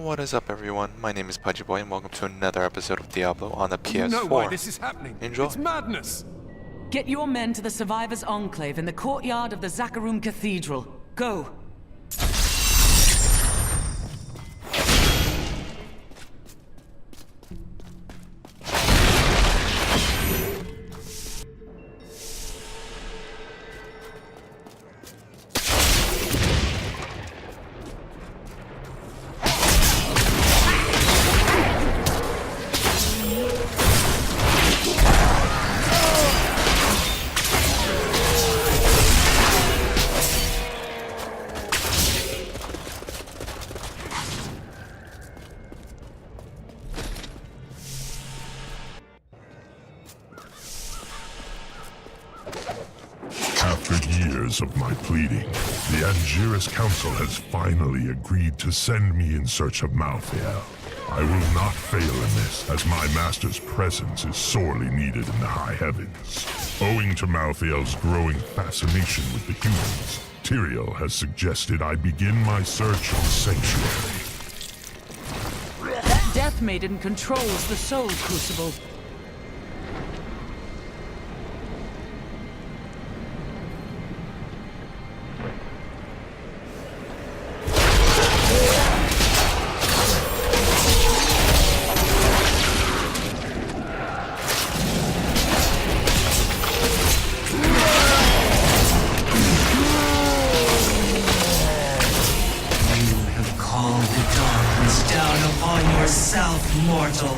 What is up, everyone? My name is Pudgyboi, and welcome to another episode of Diablo on the Ps4. You know why this is happening. Enjoy. It's madness. Get your men to the Survivors' Enclave in the courtyard of the Zakharum Cathedral. Go! After years of my pleading, the Angiris Council has finally agreed to send me in search of Malthael. I will not fail in this, as my master's presence is sorely needed in the high heavens. Owing to Malthael's growing fascination with the humans, Tyrael has suggested I begin my search in Sanctuary. That Death Maiden controls the Soul Crucible. Yourself, mortal.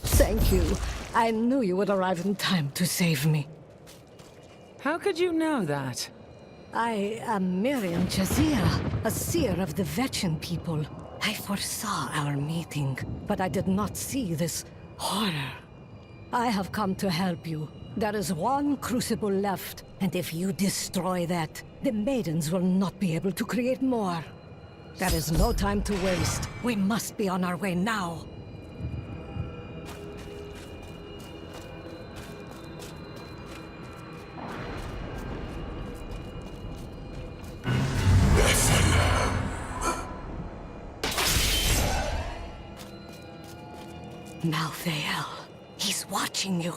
Thank you. I knew you would arrive in time to save me. How could you know that? I am Miriam Jazira, a seer of the Vetchin people. I foresaw our meeting, but I did not see this horror. I have come to help you. There is one crucible left, and if you destroy that, the maidens will not be able to create more. There is no time to waste. We must be on our way now. Malthael, he's watching you.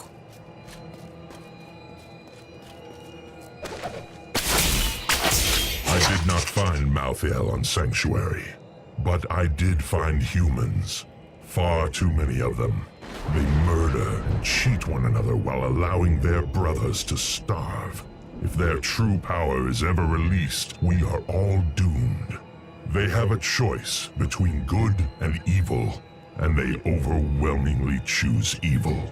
I did not find Malthael on Sanctuary, but I did find humans. Far too many of them. They murder and cheat one another while allowing their brothers to starve. If their true power is ever released, we are all doomed. They have a choice between good and evil, and they overwhelmingly choose evil.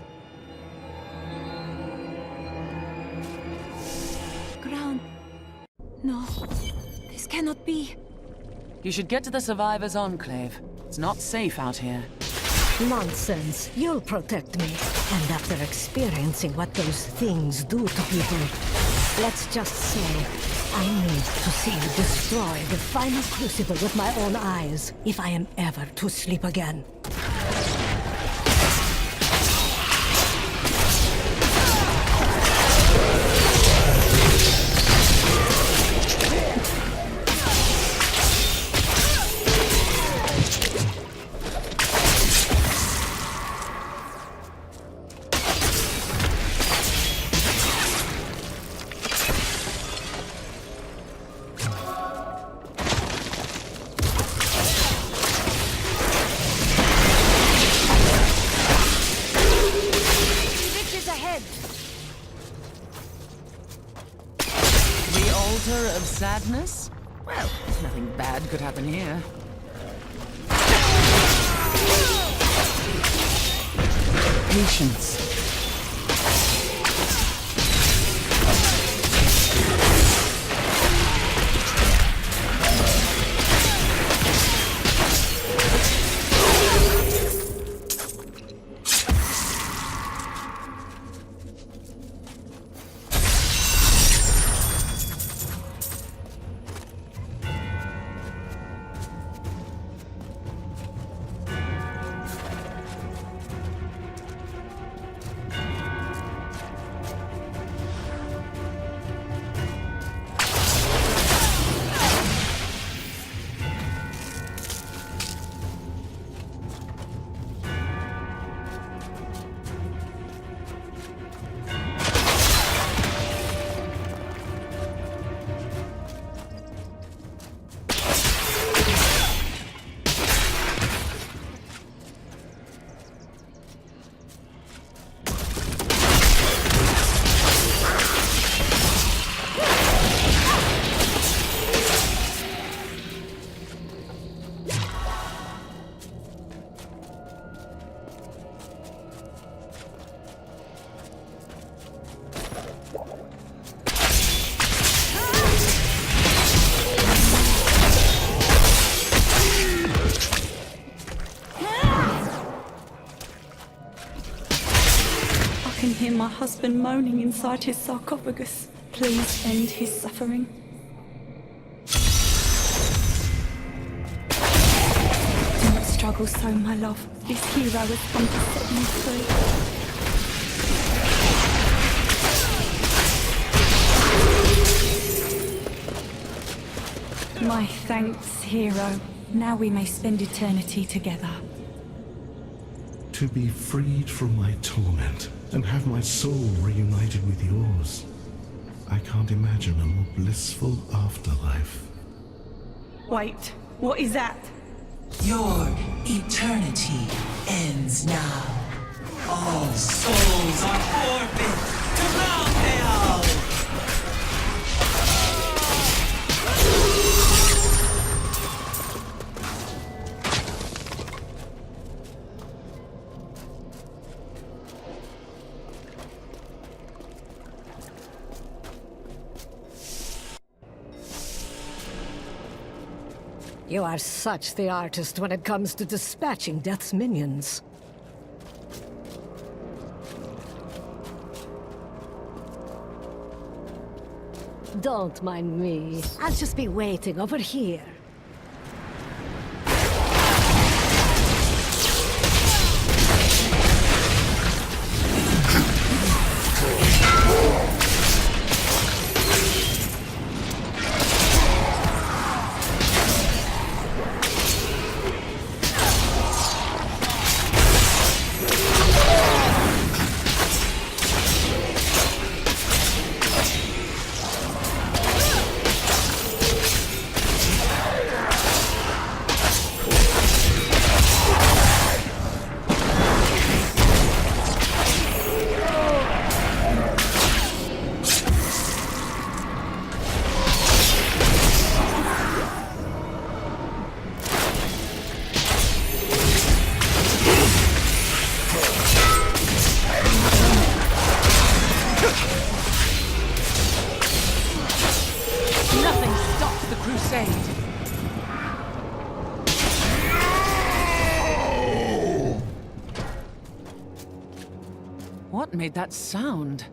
Ground. No, this cannot be. You should get to the Survivors' Enclave. It's not safe out here. Nonsense. You'll protect me. And after experiencing what those things do to people, let's just say, I need to see you destroy the final crucible with my own eyes, if I am ever to sleep again. Of sadness? Well, nothing bad could happen here. Patience. husband moaning inside his sarcophagus. Please end his suffering. Do not struggle so, my love. This hero has come to set you free. My thanks, hero. Now we may spend eternity together. To be freed from my torment and have my soul reunited with yours. I can't imagine a more blissful afterlife. Wait, what is that? Your eternity ends now. All souls are orphaned to Malthael! You are such the artist when it comes to dispatching Death's minions. Don't mind me. I'll just be waiting over here. Nothing stops the crusade. What made that sound?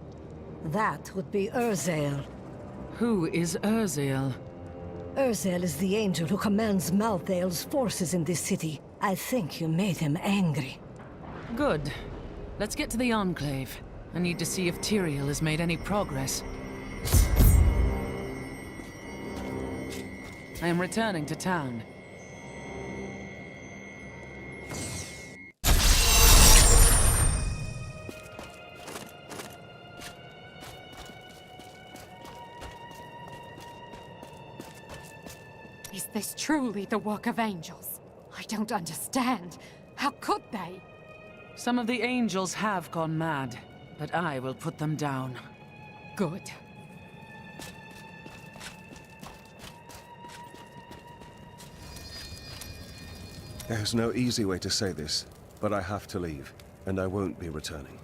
That would be Urzael. Who is Urzael? Urzael is the angel who commands Malthael's forces in this city. I think you made him angry. Good. Let's get to the Enclave. I need to see if Tyrael has made any progress. I am returning to town. Is this truly the work of angels? I don't understand. How could they? Some of the angels have gone mad, but I will put them down. Good. There's no easy way to say this, but I have to leave, and I won't be returning.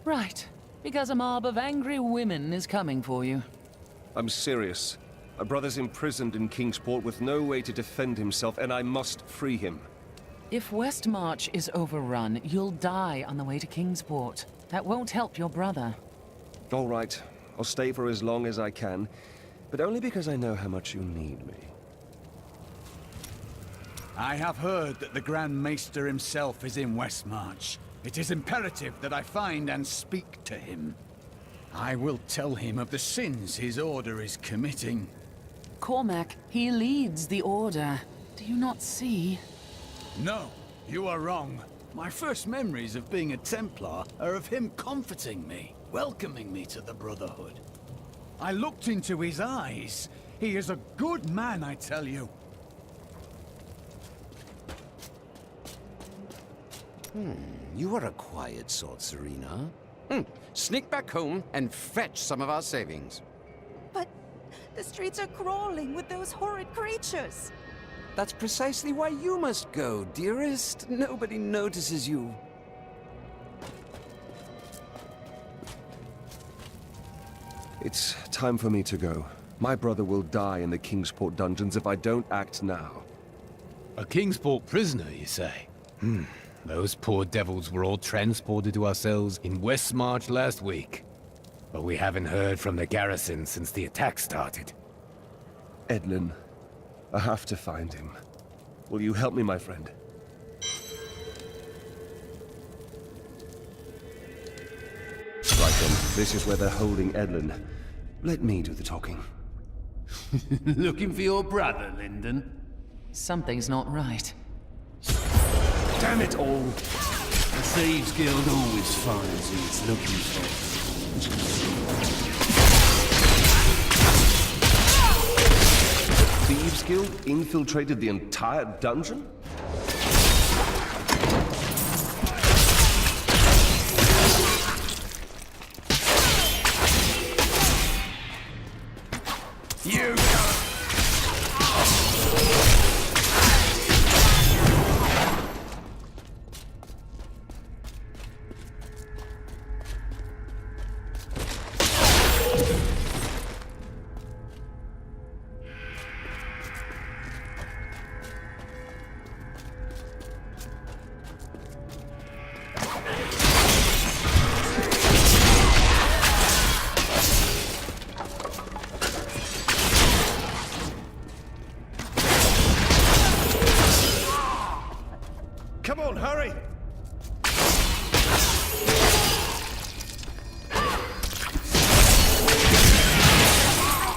Right, because a mob of angry women is coming for you. I'm serious. My brother's imprisoned in Kingsport with no way to defend himself, and I must free him. If Westmarch is overrun, you'll die on the way to Kingsport. That won't help your brother. All right, I'll stay for as long as I can, but only because I know how much you need me. I have heard that the Grand Maester himself is in Westmarch. It is imperative that I find and speak to him. I will tell him of the sins his order is committing. Cormac, he leads the Order. Do you not see? No, you are wrong. My first memories of being a Templar are of him comforting me, welcoming me to the Brotherhood. I looked into his eyes. He is a good man, I tell you. You are a quiet sort, Serena. Sneak back home and fetch some of our savings. But the streets are crawling with those horrid creatures. That's precisely why you must go, dearest. Nobody notices you. It's time for me to go. My brother will die in the Kingsport dungeons if I don't act now. A Kingsport prisoner, you say? Those poor devils were all transported to our cells in Westmarch last week. But we haven't heard from the garrison since the attack started. Edlin, I have to find him. Will you help me, my friend? Right then, this is where they're holding Edlin. Let me do the talking. Looking for your brother, Lyndon? Something's not right. Damn it all! The Thieves Guild always finds who it's looking for. Thieves Guild infiltrated the entire dungeon? You Come on, hurry! I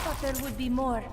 thought there would be more.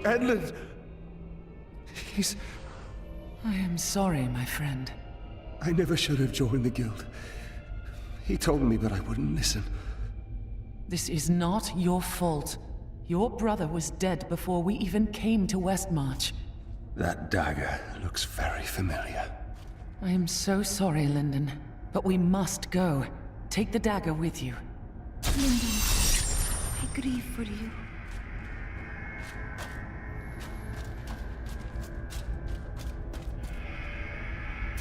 Edlin! He's... I am sorry, my friend. I never should have joined the guild. He told me, but I wouldn't listen. This is not your fault. Your brother was dead before we even came to Westmarch. That dagger looks very familiar. I am so sorry, Lyndon, but we must go. Take the dagger with you. Lyndon, I grieve for you.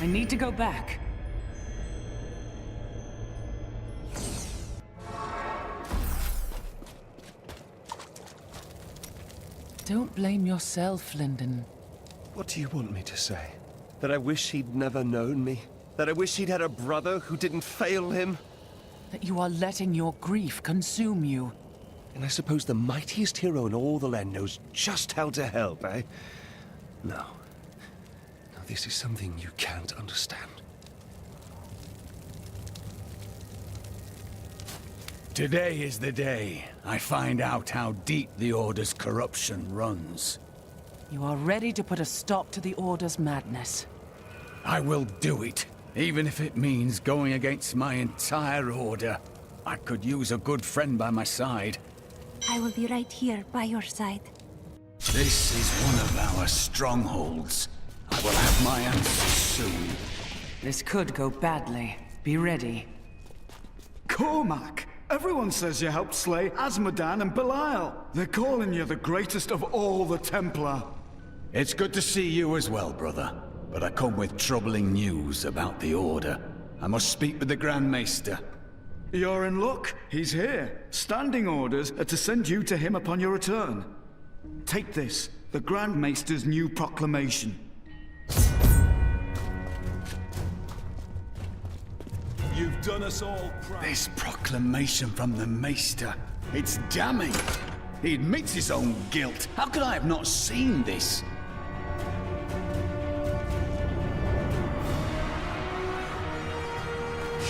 I need to go back. Don't blame yourself, Lyndon. What do you want me to say? That I wish he'd never known me? That I wish he'd had a brother who didn't fail him? That you are letting your grief consume you. And I suppose the mightiest hero in all the land knows just how to help, eh? No. This is something you can't understand. Today is the day I find out how deep the Order's corruption runs. You are ready to put a stop to the Order's madness. I will do it, even if it means going against my entire Order. I could use a good friend by my side. I will be right here by your side. This is one of our strongholds. I will have my answers soon. This could go badly. Be ready. Cormac! Everyone says you helped slay Azmodan and Belial. They're calling you the greatest of all the Templar. It's good to see you as well, brother. But I come with troubling news about the Order. I must speak with the Grand Maester. You're in luck. He's here. Standing orders are to send you to him upon your return. Take this, the Grand Maester's new proclamation. You've done us all proud. This proclamation from the Maester, it's damning. He admits his own guilt. How could I have not seen this?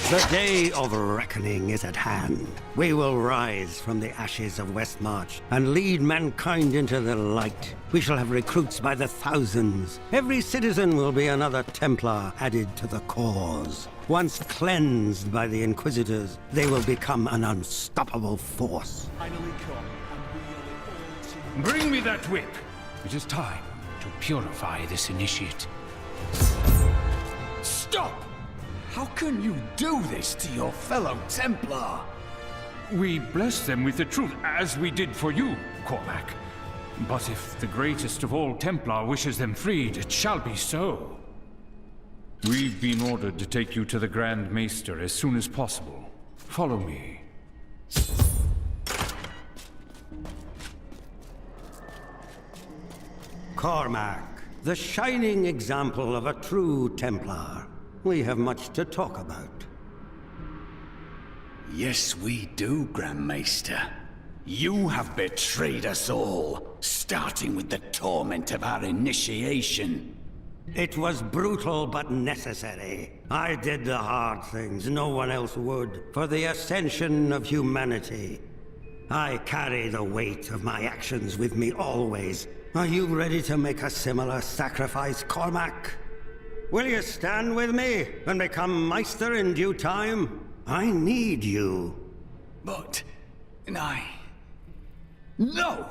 The day of reckoning is at hand. We will rise from the ashes of Westmarch and lead mankind into the light. We shall have recruits by the thousands. Every citizen will be another Templar added to the cause. Once cleansed by the Inquisitors, they will become an unstoppable force. Bring me that whip. It is time to purify this initiate. Stop! How can you do this to your fellow Templar? We bless them with the truth, as we did for you, Cormac. But if the greatest of all Templar wishes them freed, it shall be so. We've been ordered to take you to the Grand Maester as soon as possible. Follow me. Cormac, the shining example of a true Templar. We have much to talk about. Yes, we do, Grand Maester. You have betrayed us all, starting with the torment of our initiation. It was brutal but necessary. I did the hard things no one else would, for the ascension of humanity. I carry the weight of my actions with me always. Are you ready to make a similar sacrifice, Cormac? Will you stand with me and become Meister in due time? I need you. But... No!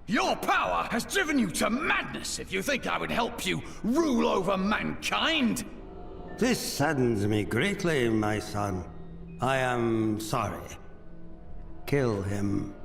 Your power has driven you to madness if you think I would help you rule over mankind! This saddens me greatly, my son. I am sorry. Kill him.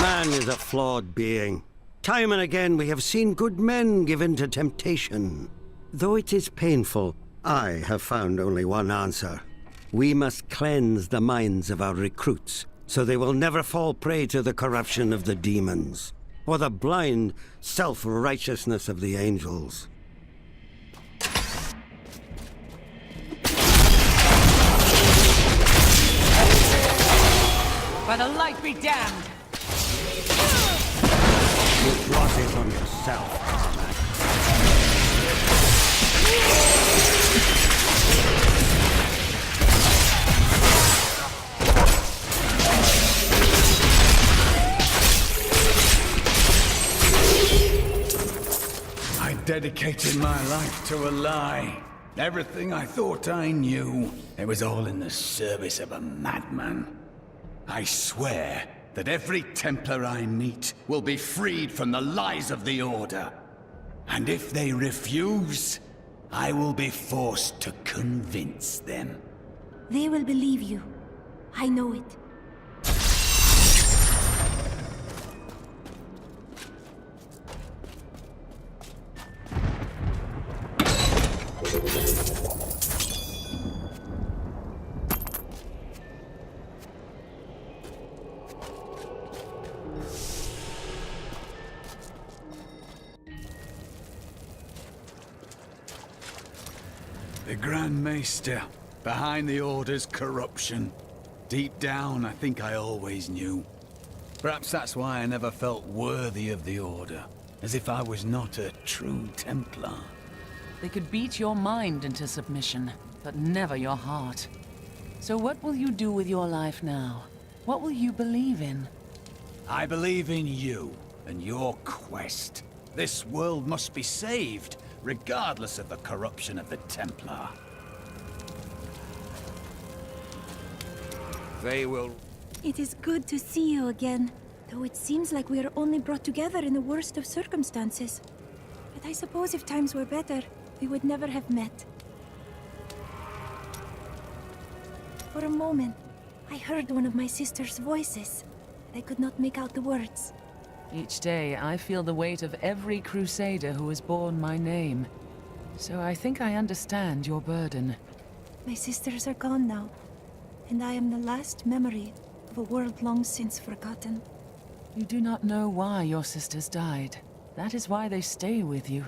Man is a flawed being. Time and again we have seen good men given to temptation. Though it is painful, I have found only one answer. We must cleanse the minds of our recruits, so they will never fall prey to the corruption of the demons, or the blind self-righteousness of the angels. By the light be damned! You brought it on yourself, Cormac. I dedicated my life to a lie. Everything I thought I knew, it was all in the service of a madman. I swear that every Templar I meet will be freed from the lies of the Order. And if they refuse, I will be forced to convince them. They will believe you. I know it. The Grand Maester, behind the Order's corruption. Deep down, I think I always knew. Perhaps that's why I never felt worthy of the Order, as if I was not a true Templar. They could beat your mind into submission, but never your heart. So what will you do with your life now? What will you believe in? I believe in you and your quest. This world must be saved, regardless of the corruption of the Templar. They will... It is good to see you again, though it seems like we are only brought together in the worst of circumstances. But I suppose if times were better, we would never have met. For a moment, I heard one of my sister's voices. I could not make out the words. Each day, I feel the weight of every Crusader who has borne my name. So I think I understand your burden. My sisters are gone now, and I am the last memory of of a world long since forgotten. You do not know why your sisters died. That is why they stay with you.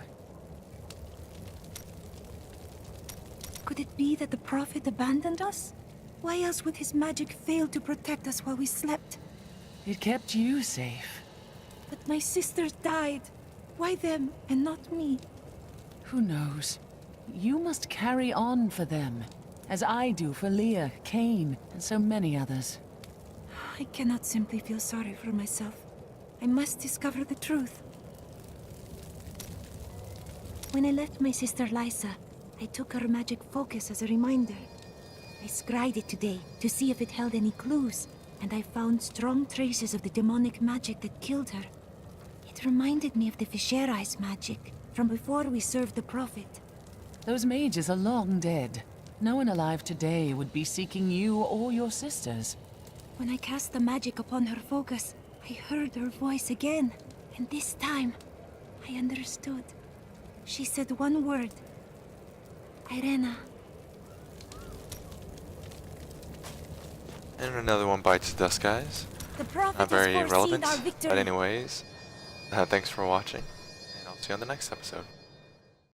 Could it be that the Prophet abandoned us? Why else would his magic fail to protect us while we slept? It kept you safe. But my sisters died. Why them and not me? Who knows? You must carry on for them, as I do for Leah, Cain, and so many others. I cannot simply feel sorry for myself. I must discover the truth. When I left my sister Lysa, I took her magic focus as a reminder. I scryed it today to see if it held any clues, and I found strong traces of the demonic magic that killed her. It reminded me of the Fisherai's magic from before we served the Prophet. Those mages are long dead. No one alive today would be seeking you or your sisters. When I cast the magic upon her focus, I heard her voice again, and this time, I understood. She said one word. Irena. And another one bites the dust, guys. The Prophet Not very has foreseen relevant, our victory. but anyways, thanks for watching, and I'll see you on the next episode.